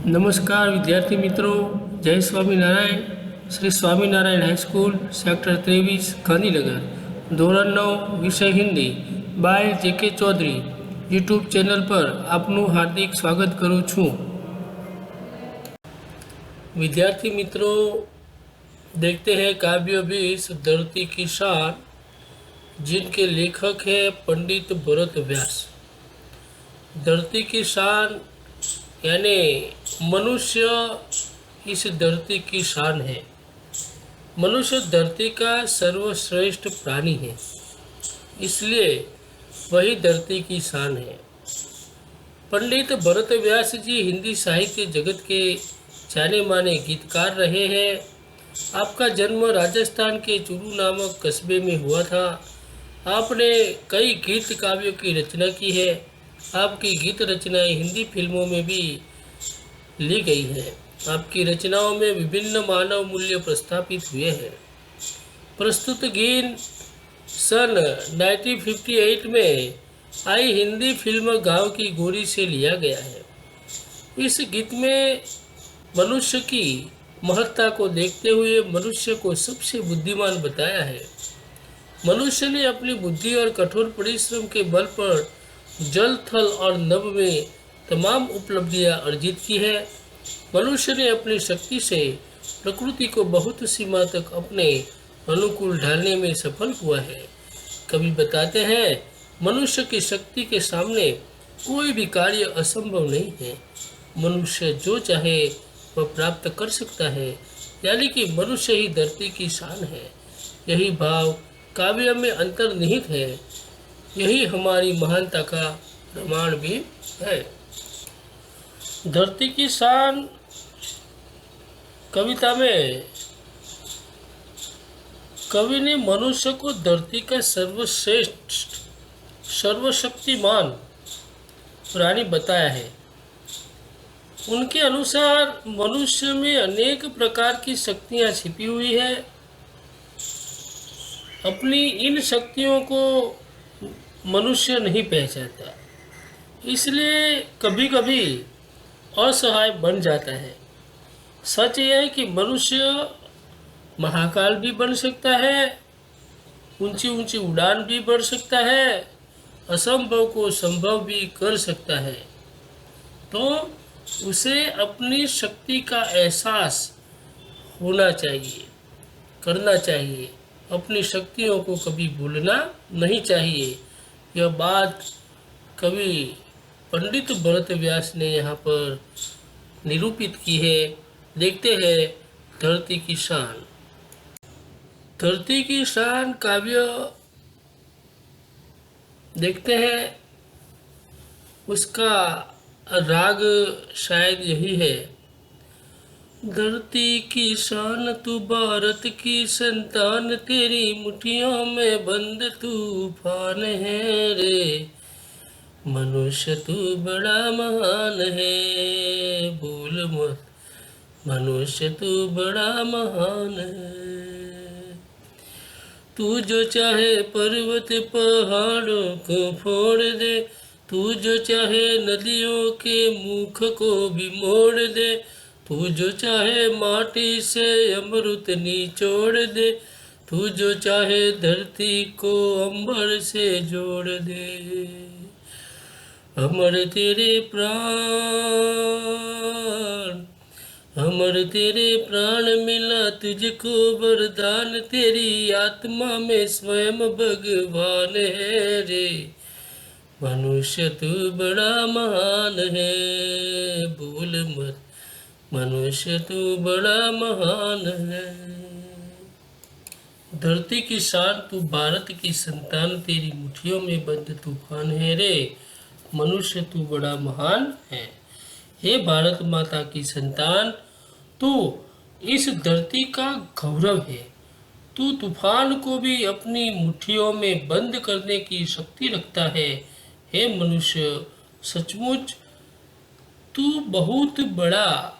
नमस्कार विद्यार्थी मित्रों, जय स्वामीनारायण। श्री स्वामीनारायण हाईस्कूल सेक्टर 23 गांधीनगर ધોરણ 9 વિષય Hindi by J K. Chaudhari YouTube channel पर आपનું हार्दिक स्वागत करूँ छूँ। विद्यार्थी मित्रों, देखते हैं काव्य बीस धरती की शान, जिनके लेखक हैं पंडित भरत व्यास। धरती की शान यानी मनुष्य इस धरती की शान है। मनुष्य धरती का सर्वश्रेष्ठ प्राणी है, इसलिए वही धरती की शान है। पंडित भरत व्यास जी हिंदी साहित्य जगत के जाने माने गीतकार रहे हैं। आपका जन्म राजस्थान के चूरू नामक कस्बे में हुआ था। आपने कई गीत काव्यों की रचना की है। आपकी गीत रचनाएं हिंदी फिल्मों में भी ली गई है। आपकी रचनाओं में विभिन्न मानव मूल्य प्रस्थापित हुए हैं। प्रस्तुत गीत सन 1958 में आई हिंदी फिल्म गांव की गोरी से लिया गया है। इस गीत में मनुष्य की महत्ता को देखते हुए मनुष्य को सबसे बुद्धिमान बताया है। मनुष्य ने अपनी बुद्धि और कठोर परिश्रम के बल पर जल, थल और नभ में तमाम उपलब्धियां अर्जित की है। मनुष्य ने अपनी शक्ति से प्रकृति को बहुत सीमा तक अपने अनुकूल ढालने में सफल हुआ है। कवि बताते हैं, मनुष्य की शक्ति के सामने कोई भी कार्य असंभव नहीं है। मनुष्य जो चाहे वह प्राप्त कर सकता है, यानी कि मनुष्य ही धरती की शान है। यही भाव काव्य में अंतर्निहित है। यही हमारी महानता का प्रमाण भी है। धरती की शान कविता में कवि ने मनुष्य को धरती का सर्वश्रेष्ठ सर्वशक्तिमान प्राणी बताया है। उनके अनुसार मनुष्य में अनेक प्रकार की शक्तियां छिपी हुई है। अपनी इन शक्तियों को मनुष्य नहीं पहचानता, इसलिए कभी कभी असहाय बन जाता है। सच यह है कि मनुष्य महाकाल भी बन सकता है, ऊंची ऊंची उड़ान भी बढ़ सकता है, असंभव को संभव भी कर सकता है। तो उसे अपनी शक्ति का एहसास होना चाहिए, करना चाहिए। अपनी शक्तियों को कभी भूलना नहीं चाहिए। यह बात कवि पंडित भरत व्यास ने यहाँ पर निरूपित की है। देखते हैं धरती की शान। धरती की शान काव्य देखते हैं, उसका राग शायद यही है। धरती की शान तू भारत की संतान, तेरी मुट्ठियों में बंद तूफान है रे। मनुष्य तू बड़ा महान है, भूल मत मनुष्य तू बड़ा महान है। तू जो चाहे पर्वत पहाड़ों को फोड़ दे, तू जो चाहे नदियों के मुख को भी मोड़ दे, तू जो चाहे माटी से अमृत निचोड़ दे, तू जो चाहे धरती को अंबर से जोड़ दे। अमर तेरे प्राण, अमर तेरे प्राण मिला तुझको वरदान, तेरी आत्मा में स्वयं भगवान है रे। मनुष्य तू बड़ा महान है, भूल मत मनुष्य तू बड़ा महान है। धरती की शान तू भारत की संतान, तेरी मुट्ठियों में बंद तूफान है रे। मनुष्य तू बड़ा महान है। हे भारत माता की संतान, तू इस धरती का गौरव है। तू तूफान को भी अपनी मुट्ठियों में बंद करने की शक्ति रखता है। हे मनुष्य, सचमुच तू बहुत बड़ा,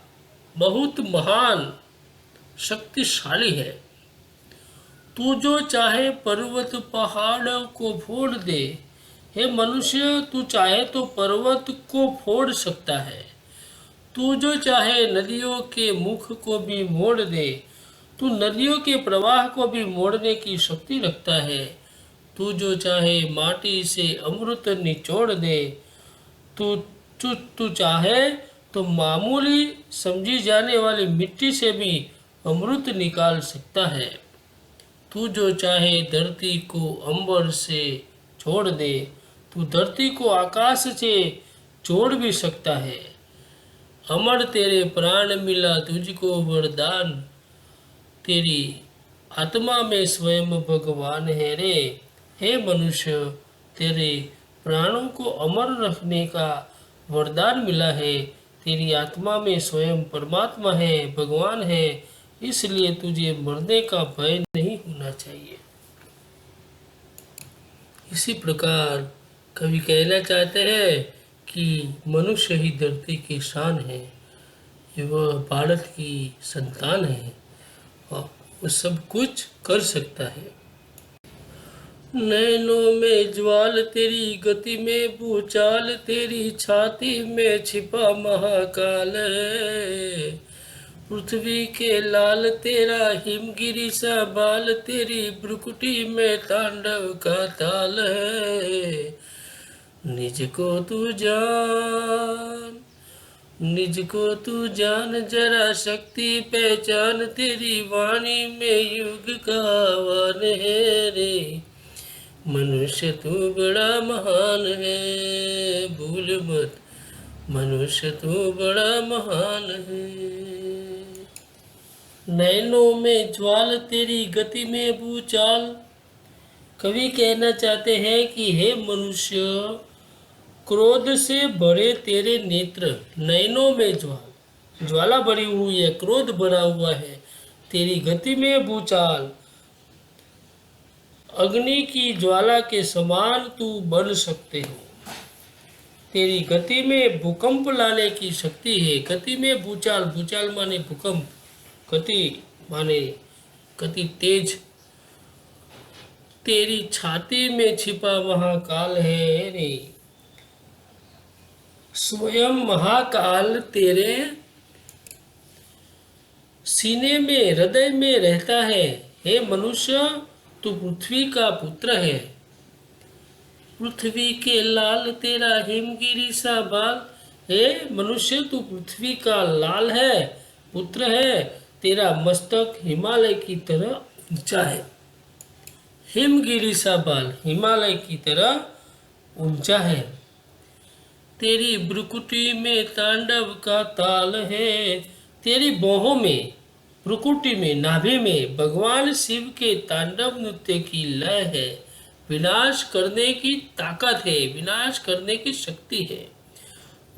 बहुत महान, शक्तिशाली है। तू जो चाहे पर्वत पहाड़ों को फोड़ दे। हे मनुष्य, तू चाहे तो पर्वत को फोड़ सकता है, तू जो चाहे नदियों के मुख को भी मोड़ दे, तू नदियों के प्रवाह को भी मोड़ने की शक्ति रखता है। तू जो चाहे माटी से अमृत निचोड़ दे, तू तू तू चाहे तो मामूली समझी जाने वाली मिट्टी से भी अमृत निकाल सकता है। तू जो चाहे धरती को अंबर से छोड़ दे, तू धरती को आकाश से जोड़ भी सकता है। अमर तेरे प्राण मिला तुझको वरदान, तेरी आत्मा में स्वयं भगवान है रे। हे मनुष्य, तेरे प्राणों को अमर रखने का वरदान मिला है। तेरी आत्मा में स्वयं परमात्मा है, भगवान है, इसलिए तुझे मरने का भय नहीं होना चाहिए। इसी प्रकार कवि कहना चाहते हैं कि मनुष्य ही धरती की शान है, वह भारत की संतान है और वो सब कुछ कर सकता है। नैनों में ज्वाल तेरी, गति में भूचाल तेरी, छाती में छिपा महाकाल है। पृथ्वी के लाल तेरा, हिमगिरी सा बाल तेरी, भ्रुकुटी में तांडव का ताल है। निज को तू जान, निज को तू जान, जरा शक्ति पहचान, तेरी वाणी में युग का आह्वान है रे। मनुष्य तू बड़ा महान है, भूल मत, मनुष्य तू बड़ा महान है। नैनों में ज्वाल तेरी, गति में भूचाल। कवि कहना चाहते हैं कि हे मनुष्य, क्रोध से भरे तेरे नेत्र, नैनों में ज्वाला भरी हुई है, क्रोध भरा हुआ है। तेरी गति में भूचाल, अग्नि की ज्वाला के समान तू बन सकते हो। तेरी गति में भूकंप लाने की शक्ति है। गति में भूचाल, भूचाल माने भूकंप, गति माने गति तेज। तेरी छाती में छिपा महाकाल है रे। स्वयं महाकाल तेरे सीने में, हृदय में रहता है। हे मनुष्य, तू पृथ्वी का पुत्र है। पृथ्वी के लाल तेरा, हिमगिरी सा बाल। हे मनुष्य, तू पृथ्वी का लाल है, पुत्र है। तेरा मस्तक हिमालय की तरह ऊंचा है। हिमगिरी सा बाल, हिमालय की तरह ऊंचा है। तेरी भ्रुकुटी में तांडव का ताल है। तेरी बाहों में, भ्रुकुटी में, नाभि में भगवान शिव के तांडव नृत्य की लय है। विनाश करने की ताकत है, विनाश करने की शक्ति है।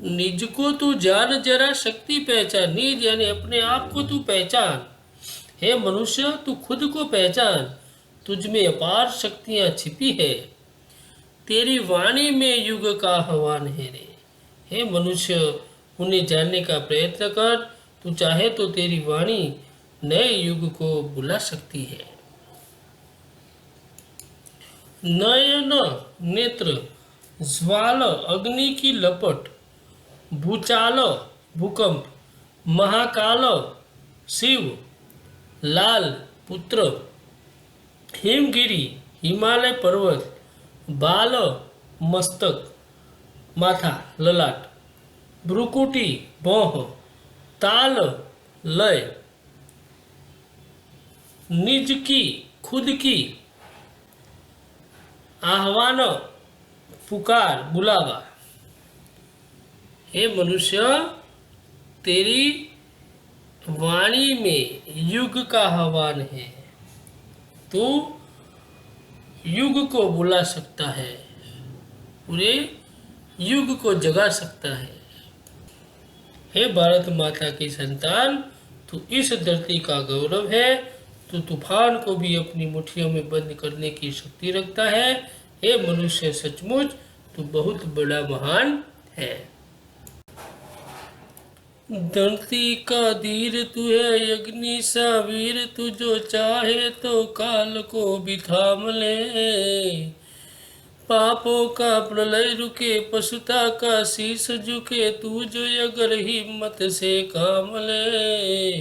निज को तू जान, जरा शक्ति पहचान। निज यानी अपने आप को तू पहचान। हे मनुष्य, तू खुद को पहचान, तुझ में अपार शक्तियां छिपी है। तेरी वाणी में युग का आह्वान है रे। हे मनुष्य, उन्हें जानने का प्रयत्न कर। तू चाहे तो तेरी वाणी नए युग को बुला सकती है। नयन नेत्र, ज्वाल अग्नि की लपट, भूचाल भूकंप, महाकाल शिव, लाल पुत्र, हिमगिरी हिमालय पर्वत, बाल मस्तक माथा ललाट, भ्रुकुटी भौह, ताल लय, निज की खुद की, आह्वान पुकार बुलावा। हे मनुष्य, तेरी वाणी में युग का आह्वान है। तू युग को बुला सकता है, पूरे युग को जगा सकता है। हे भारत माता की संतान, तू इस धरती का गौरव है। तू तूफान को भी अपनी मुट्ठियों में बंद करने की शक्ति रखता है। हे मनुष्य, सचमुच तू बहुत बड़ा महान है। धरती का धीर तू है, अग्नि सा वीर, तू जो चाहे तो काल को भी थाम ले। पापों का प्रलय रुके, पशुता का शीश झुके, तू जो अगर हिम्मत से काम ले।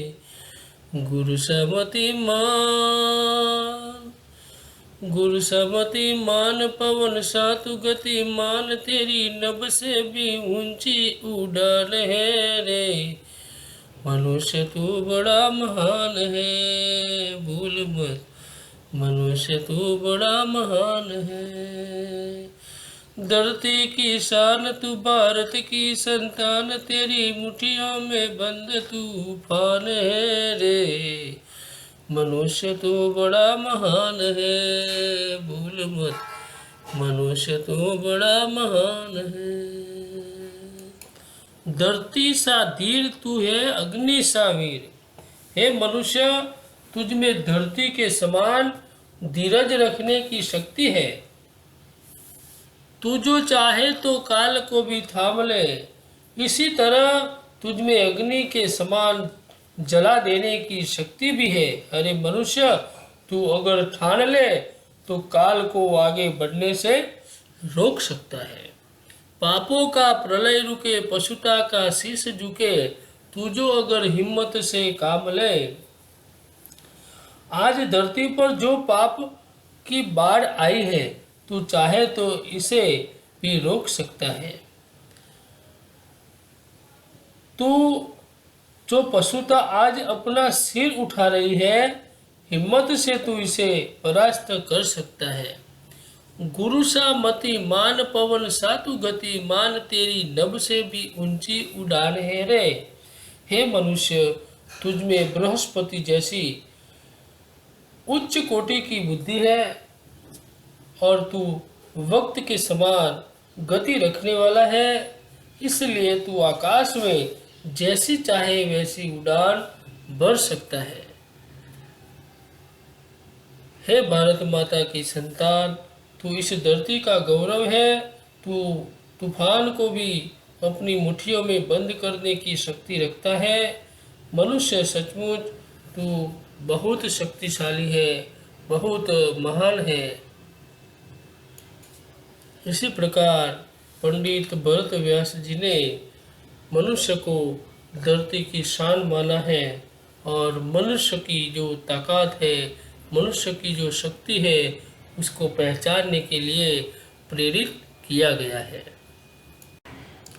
गुरु समति मान, गुरु समति मान, पवन सातु गति मान, तेरी नभ से भी ऊंची उड़ान है रे। मनुष्य तू बड़ा महान है, भूल मत, मनुष्य तू बड़ा महान है। धरती की शान तू, भारत की संतान, तेरी मुट्ठियों में बंद तूफान है रे। मनुष्य तू बड़ा महान है, भूल मत, मनुष्य तू बड़ा महान है। धरती सा धीर तू है, अग्नि सा वीर। हे मनुष्य, तुझ में धरती के समान धीरज रखने की शक्ति है। तू जो चाहे तो काल को भी थाम ले। इसी तरह तुझ में अग्नि के समान जला देने की शक्ति भी है। अरे मनुष्य, तू अगर ठान ले तो काल को आगे बढ़ने से रोक सकता है। पापों का प्रलय रुके, पशुता का शीश झुके, तू जो अगर हिम्मत से काम ले। आज धरती पर जो पाप की बाढ़ आई है, तू चाहे तो इसे भी रोक सकता है। तू जो पशुता आज अपना सिर उठा रही है, हिम्मत से तू इसे परास्त कर सकता है। गुरु सा मति मान, पवन सातु गति मान, तेरी नभ से भी ऊंची उड़ान है रे। हे मनुष्य, तुझ में बृहस्पति जैसी उच्च कोटि की बुद्धि है और तू वक्त के समान गति रखने वाला है। इसलिए तू आकाश में जैसी चाहे वैसी उड़ान भर सकता है। हे भारत माता की संतान, तू इस धरती का गौरव है। तू तूफान को भी अपनी मुट्ठियों में बंद करने की शक्ति रखता है। मनुष्य, सचमुच तू बहुत शक्तिशाली है, बहुत महान है। इसी प्रकार पंडित भरत व्यास जी ने मनुष्य को धरती की शान माना है और मनुष्य की जो ताकत है, मनुष्य की जो शक्ति है, उसको पहचानने के लिए प्रेरित किया गया है।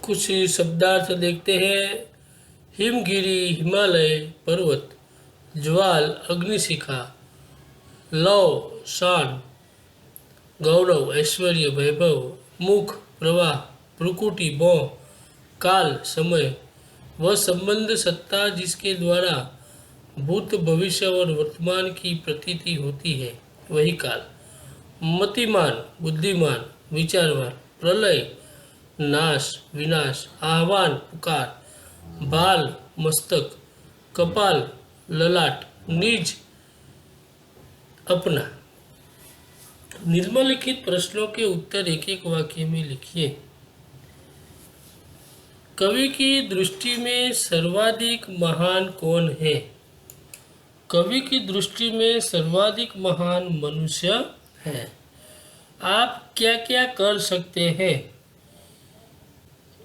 कुछ शब्दार्थ देखते हैं। हिमगिरी, हिमालय पर्वत, ज्वाल, अग्निशिखा, लौ, शान, गौरव, ऐश्वर्य, वैभव, मुख, प्रवाह, प्रकृति, मोह, काल, समय, वह संबंध, सत्ता जिसके द्वारा भूत, भविष्य और वर्तमान की प्रतीति होती है, वही काल। मतिमान, बुद्धिमान, विचारवान, प्रलय, नाश, विनाश, आह्वान, पुकार, बाल, मस्तक, कपाल, ललाट, निज, अपना। निम्नलिखित प्रश्नों के उत्तर एक एक वाक्य में लिखिए। कवि की दृष्टि में सर्वाधिक महान कौन है? कवि की दृष्टि में सर्वाधिक महान मनुष्य है। आप क्या क्या कर सकते हैं?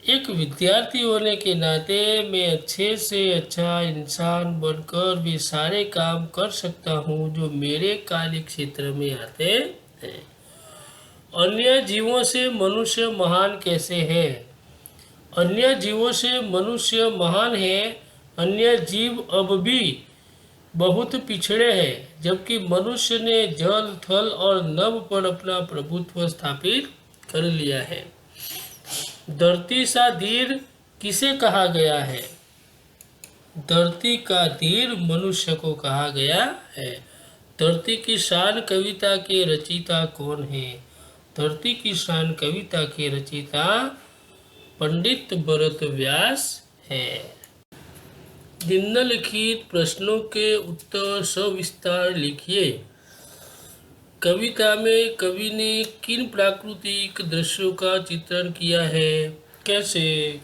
एक विद्यार्थी होने के नाते मैं अच्छे से अच्छा इंसान बनकर भी सारे काम कर सकता हूँ जो मेरे कार्य क्षेत्र में आते हैं। अन्य जीवों से मनुष्य महान कैसे है? अन्य जीवों से मनुष्य महान है। अन्य जीव अब भी बहुत पिछड़े हैं, जबकि मनुष्य ने जल, थल और नभ पर अपना प्रभुत्व स्थापित कर लिया है। धरती सा धीर किसे कहा गया है? धरती का धीर मनुष्य को कहा गया है। धरती की शान कविता के रचयिता कौन है? धरती की शान कविता के रचयिता पंडित भरत व्यास है। निम्नलिखित प्रश्नों के उत्तर सविस्तार लिखिए। कविता में कवि ने किन प्राकृतिक दृश्यों का चित्रण किया है? कैसे?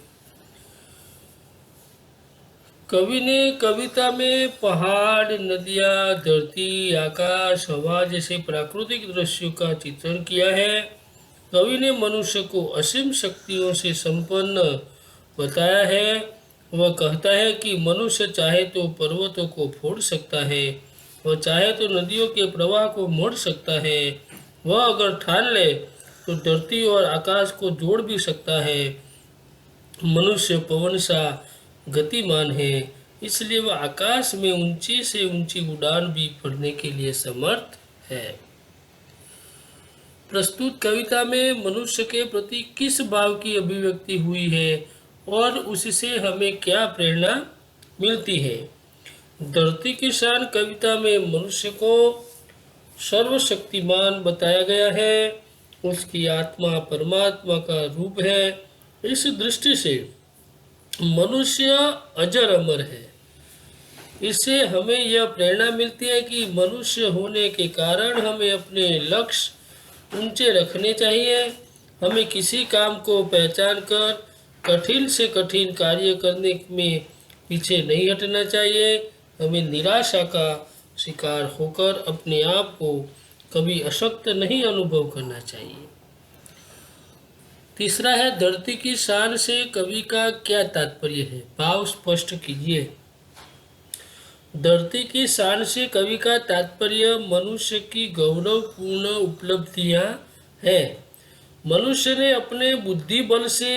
कवि ने कविता में पहाड़, नदियाँ, धरती, आकाश, हवा जैसे प्राकृतिक दृश्यों का चित्रण किया है। कवि ने मनुष्य को असीम शक्तियों से संपन्न बताया है। वह कहता है कि मनुष्य चाहे तो पर्वतों को फोड़ सकता है, वह चाहे तो नदियों के प्रवाह को मोड़ सकता है, वह अगर ठान ले तो धरती और आकाश को जोड़ भी सकता है। मनुष्य पवन सा गतिमान है, इसलिए वह आकाश में ऊंची से ऊंची उड़ान भी भरने के लिए समर्थ है। प्रस्तुत कविता में मनुष्य के प्रति किस भाव की अभिव्यक्ति हुई है और उससे हमें क्या प्रेरणा मिलती है? धरती की शान कविता में मनुष्य को सर्वशक्तिमान बताया गया है। उसकी आत्मा परमात्मा का रूप है। इस दृष्टि से मनुष्य अजर अमर है। इससे हमें यह प्रेरणा मिलती है कि मनुष्य होने के कारण हमें अपने लक्ष्य ऊंचे रखने चाहिए। हमें किसी काम को पहचान कर कठिन से कठिन कार्य करने में पीछे नहीं हटना चाहिए। हमें निराशा का शिकार होकर अपने आप को कभी अशक्त नहीं अनुभव करना चाहिए। तीसरा है, धरती की शान से कवि का क्या तात्पर्य है? भाव स्पष्ट कीजिए। धरती की शान से कवि का तात्पर्य मनुष्य की गौरवपूर्ण उपलब्धियां है। मनुष्य ने अपने बुद्धि बल से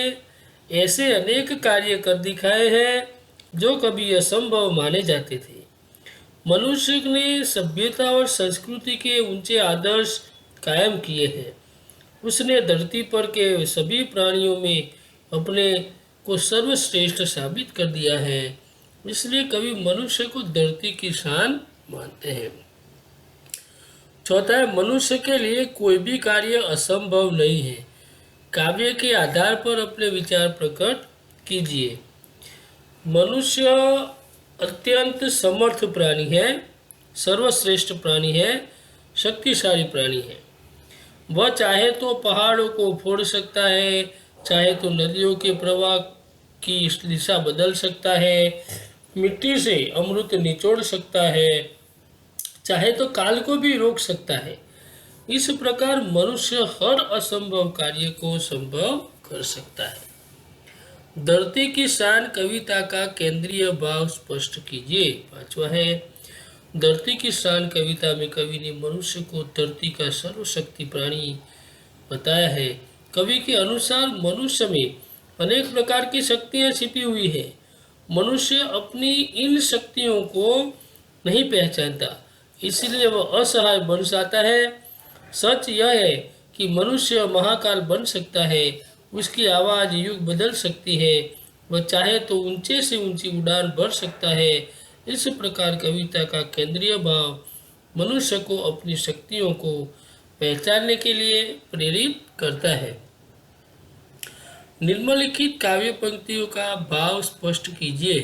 ऐसे अनेक कार्य कर दिखाए हैं जो कभी असंभव माने जाते थे। मनुष्य ने सभ्यता और संस्कृति के ऊंचे आदर्श कायम किए हैं। उसने धरती पर के सभी प्राणियों में अपने को सर्वश्रेष्ठ साबित कर दिया है। इसलिए कवि मनुष्य को धरती की शान मानते हैं। चौथा है, मनुष्य के लिए कोई भी कार्य असंभव नहीं है। काव्य के आधार पर अपने विचार प्रकट कीजिए। मनुष्य अत्यंत समर्थ प्राणी है, सर्वश्रेष्ठ प्राणी है, शक्तिशाली प्राणी है। वह चाहे तो पहाड़ों को फोड़ सकता है, चाहे तो नदियों के प्रवाह की दिशा बदल सकता है, मिट्टी से अमृत निचोड़ सकता है, चाहे तो काल को भी रोक सकता है। इस प्रकार मनुष्य हर असंभव कार्य को संभव कर सकता है। धरती की शान कविता का केंद्रीय भाव स्पष्ट कीजिए। पांचवा है, धरती की शान कविता में कवि ने मनुष्य को धरती का सर्वशक्ति प्राणी बताया है। कवि के अनुसार मनुष्य में अनेक प्रकार की शक्तियां छिपी हुई है। मनुष्य अपनी इन शक्तियों को नहीं पहचानता, इसलिए वह असहाय बन जाता है। सच यह है कि मनुष्य महाकाल बन सकता है, उसकी आवाज़ युग बदल सकती है, वह चाहे तो ऊंचे से ऊंची उड़ान भर सकता है। इस प्रकार कविता का केंद्रीय भाव मनुष्य को अपनी शक्तियों को पहचानने के लिए प्रेरित करता है। निम्नलिखित काव्य पंक्तियों का भाव स्पष्ट कीजिए।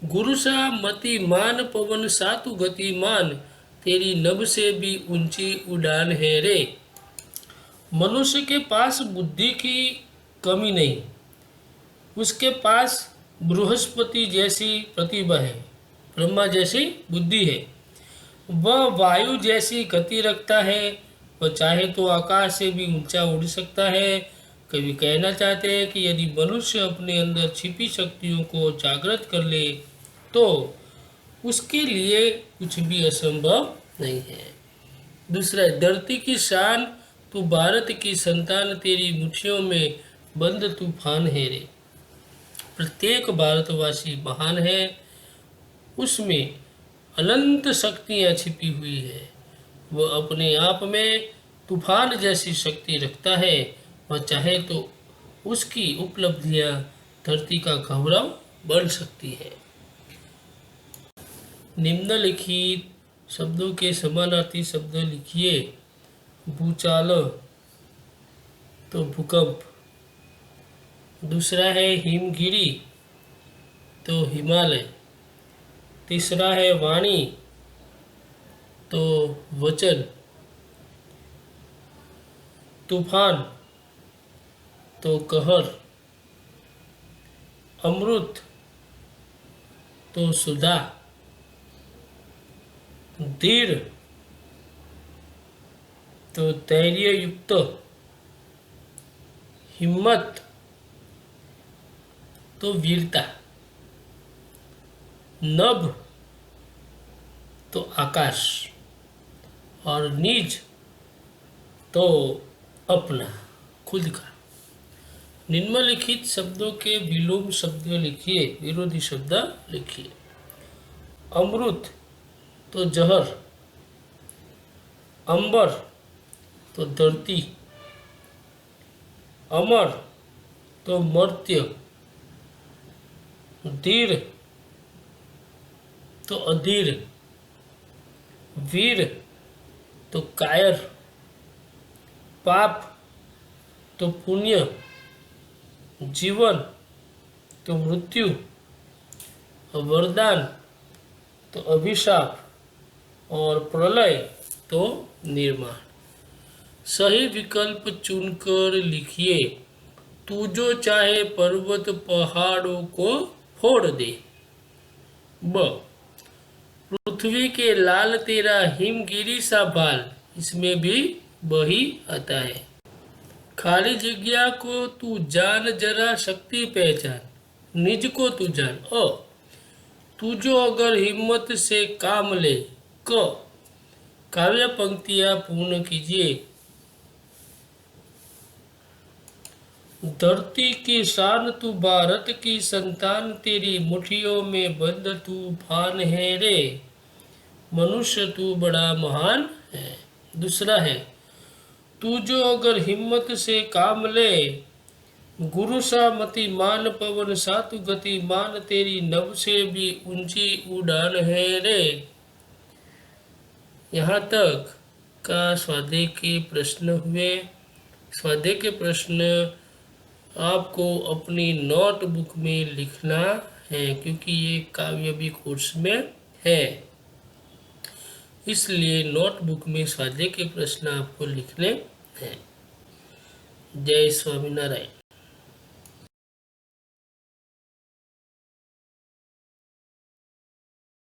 गुरु सा मति मान पवन सातु गतिमान, तेरी नभ से भी ऊंची उड़ान है रे। मनुष्य के पास बुद्धि की कमी नहीं, उसके पास बृहस्पति जैसी प्रतिभा है, ब्रह्मा जैसी बुद्धि है। वह वायु जैसी गति रखता है, वह चाहे तो आकाश से भी ऊंचा उड़ सकता है। कवि कहना चाहते हैं कि यदि मनुष्य अपने अंदर छिपी शक्तियों को जागृत कर ले तो उसके लिए कुछ भी असंभव नहीं है। दूसरा, धरती की शान, तू भारत की संतान, तेरी मुट्ठियों में बंद तूफान है रे। प्रत्येक भारतवासी महान है, उसमें अनंत शक्तियाँ छिपी हुई है। वह अपने आप में तूफान जैसी शक्ति रखता है। वह चाहे तो उसकी उपलब्धियाँ धरती का गौरव बन सकती है। निम्नलिखित शब्दों के समानार्थी शब्द लिखिए। भूचाल तो भूकंप, दूसरा है हिमगिरी तो हिमालय, तीसरा है वाणी तो वचन, तूफान तो कहर, अमृत तो सुधा, धीर तो धैर्य युक्त, हिम्मत तो वीरता, नभ तो आकाश, और निज तो अपना, खुद का। निम्नलिखित शब्दों के विलोम शब्द लिखिए, विरोधी शब्द लिखिए। अमृत तो जहर, अंबर तो धरती, अमर तो मर्त्य, धीर तो अधीर, वीर तो कायर, पाप तो पुण्य, जीवन तो मृत्यु, वरदान तो अभिशाप, और प्रलय तो निर्माण। सही विकल्प चुनकर लिखिए। तू जो चाहे पर्वत पहाड़ों को फोड़ दे। ब, पृथ्वी के लाल तेरा हिमगिरी सा बाल, इसमें भी बही आता है। खाली जगह को तू जान जरा शक्ति पहचान, निज को तू जान। अ, तू जो अगर हिम्मत से काम ले। क, काव्य पंक्तियां पूर्ण कीजिए। धरती की शान तू, भारत की संतान, तेरी मुट्ठियों में बंद तूफान है रे, मनुष्य तू बड़ा महान है। दूसरा है, तू जो अगर हिम्मत से काम ले, गुरु सा मति मान, पवन सा तू गति मान, तेरी नभ से भी ऊंची उड़ान है रे। यहाँ तक का स्वाध्याय के प्रश्न हुए। स्वाध्याय के प्रश्न आपको अपनी नोटबुक में लिखना है, क्योंकि ये काव्य भी कोर्स में है, इसलिए नोटबुक में स्वाध्याय के प्रश्न आपको लिखने हैं। जय स्वामीनारायण।